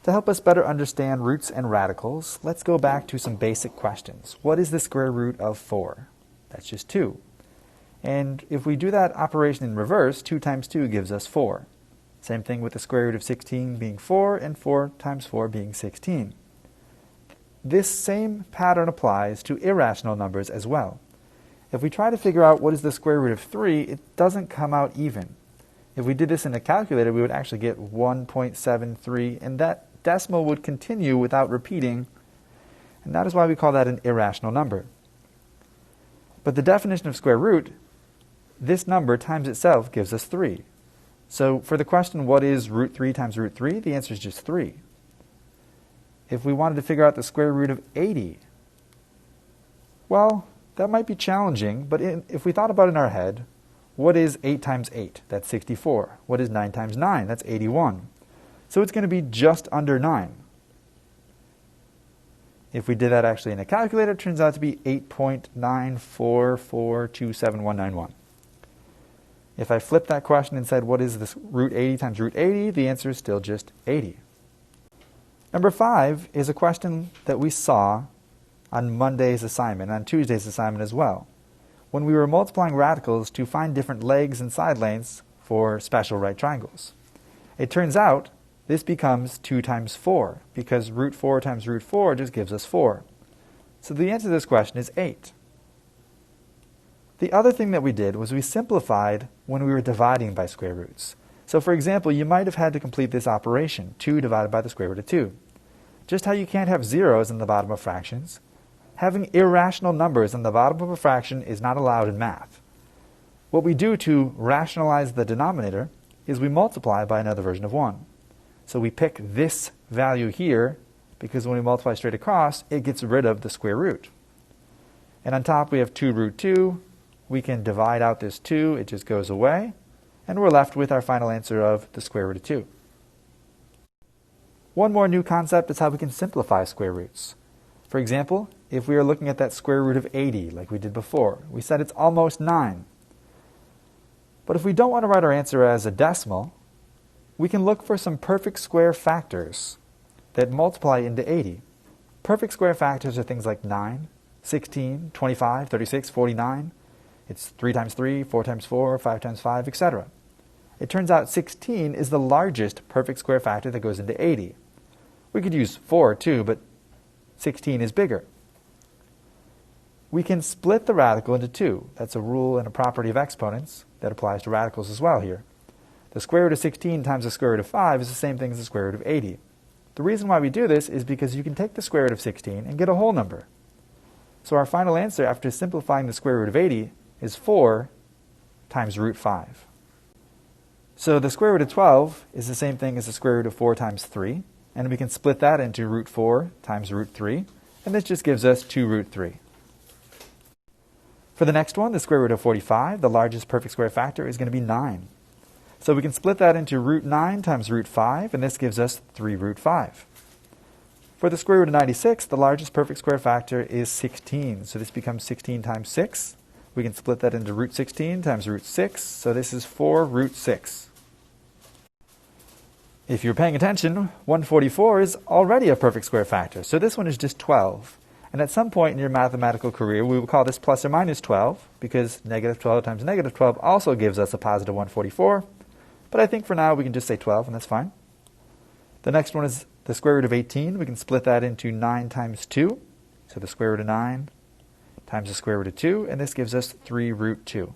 To help us better understand roots and radicals, let's go back to some basic questions. What is the square root of 4? That's just 2. And if we do that operation in reverse, 2 times 2 gives us 4. Same thing with the square root of 16 being 4 and 4 times 4 being 16. This same pattern applies to irrational numbers as well. If we try to figure out what is the square root of 3, it doesn't come out even. If we did this in a calculator, we would actually get 1.73, and that decimal would continue without repeating, and that is why we call that an irrational number. But the definition of square root, this number times itself gives us 3. So for the question, what is root 3 times root 3? The answer is just 3. If we wanted to figure out the square root of 80, well, that might be challenging, but if we thought about it in our head, what is 8 times 8? That's 64. What is 9 times 9? That's 81. So it's going to be just under 9. If we did that actually in a calculator, it turns out to be 8.944279191. If I flipped that question and said, what is this root 80 times root 80? The answer is still just 80. Number 5 is a question that we saw on Monday's assignment, and on Tuesday's assignment as well, when we were multiplying radicals to find different legs and side lengths for special right triangles. It turns out this becomes 2 times 4, because root 4 times root 4 just gives us 4. So the answer to this question is 8. The other thing that we did was we simplified when we were dividing by square roots. So for example, you might have had to complete this operation, 2 divided by the square root of 2. Just how you can't have zeros in the bottom of fractions, having irrational numbers in the bottom of a fraction is not allowed in math. What we do to rationalize the denominator is we multiply by another version of 1. So we pick this value here, because when we multiply straight across, it gets rid of the square root. And on top we have 2 root 2. We can divide out this 2, it just goes away, and we're left with our final answer of the square root of 2. One more new concept is how we can simplify square roots. For example, if we are looking at that square root of 80 like we did before, we said it's almost 9. But if we don't want to write our answer as a decimal, we can look for some perfect square factors that multiply into 80. Perfect square factors are things like 9, 16, 25, 36, 49. It's 3 times 3, 4 times 4, 5 times 5, etc. It turns out 16 is the largest perfect square factor that goes into 80. We could use 4 too, but 16 is bigger. We can split the radical into 2. That's a rule and a property of exponents that applies to radicals as well here. The square root of 16 times the square root of 5 is the same thing as the square root of 80. The reason why we do this is because you can take the square root of 16 and get a whole number. So our final answer after simplifying the square root of 80 is 4 times root 5. So the square root of 12 is the same thing as the square root of 4 times 3, and we can split that into root 4 times root 3, and this just gives us 2 root 3. For the next one, the square root of 45, the largest perfect square factor is going to be 9. So we can split that into root 9 times root 5, and this gives us 3 root 5. For the square root of 96, the largest perfect square factor is 16, so this becomes 16 times 6. We can split that into root 16 times root 6, so this is 4 root 6. If you're paying attention, 144 is already a perfect square factor, so this one is just 12. And at some point in your mathematical career, we will call this plus or minus 12, because negative 12 times negative 12 also gives us a positive 144. But I think for now we can just say 12, and that's fine. The next one is the square root of 18. We can split that into 9 times 2, so the square root of 9 times the square root of 2, and this gives us 3 root 2.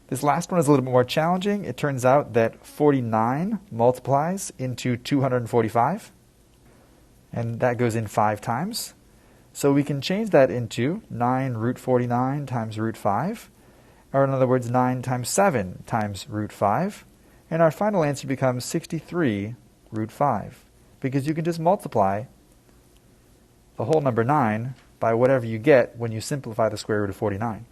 This last one is a little bit more challenging. It turns out that 49 multiplies into 245, and that goes in 5 times. So we can change that into 9 root 49 times root 5, or in other words, 9 times 7 times root 5, and our final answer becomes 63 root 5, because you can just multiply the whole number 9 by whatever you get when you simplify the square root of 49.